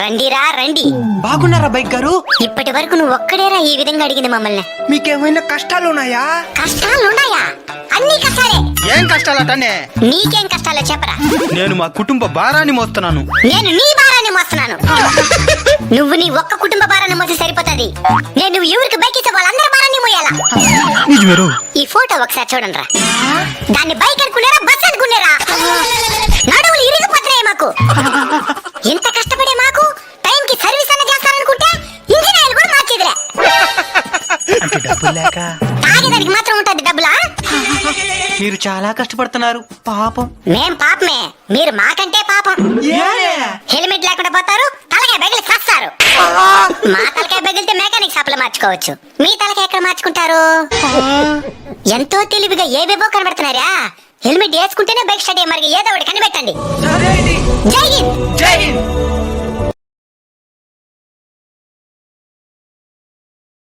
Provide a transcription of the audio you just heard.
రండిరా రండి. బాగున్నారా బైక్ గారు? ఇప్పటి వరకు నువ్వు ఒక్కడేరా ఈ విధంగా అడిగింది మమ్మల్ని. మీకేమైనా కష్టాలు ఉన్నాయా? కష్టాలున్నాయా? అన్ని కష్టాలే. ఏం కష్టాలటనే? నీకేం కష్టాలో చెప్పరా. నేను మా కుటుంబ భారాన్ని మోస్తున్నాను. నేను నీ భారాన్ని మోస్తున్నాను. నువ్వు నీ ఒక్క కుటుంబ భారాన్ని మోసి సరిపోతుంది. నేను నువ్వు ఎవరికి బైక్ ఇచ్చే వాళ్ళందరి భారాన్ని మోయాలా? నిజమేరు. ఈ ఫోటో ఒకసారి చూడండి రా. దాన్ని బైక్ అనుకున్నారా బస్ అనుకున్నారా? నడువులు ఇరిగిపోతున్నాయి మాకు. ఎంత కష్టపడే మాకు టైంకి సర్వీస్ అన్న చేస్తారనుకుంటే ఇంజిన్ ఆయిల్ కూడా మార్చేదిలే. అంటే డబ్బులు లేక తాగేదానికి మాత్రం ఉంటుంది డబ్బులా? మీరు చాలా కష్టపడుతున్నారు పాపం. మేం పాపమే, మీరు మాకంటే పాపం. హెల్మెట్ లేకుండా పోతారు, తలకాయ బగిలి సస్తారు. మా తలకాయ బగిలితే మెకానిక్ షాప్ లో మార్చుకోవచ్చు, మీ తలకాయ ఎక్కడ మార్చుకుంటారు? ఎంతో తెలివిగా ఏవేవో కనబడుతున్నారా. హెల్మెట్ వేసుకుంటేనే బైక్ స్టార్ట్ అయ్యే మరి ఏదో ఒకటి కనిపెట్టండి. జై హింద్. జై హింద్.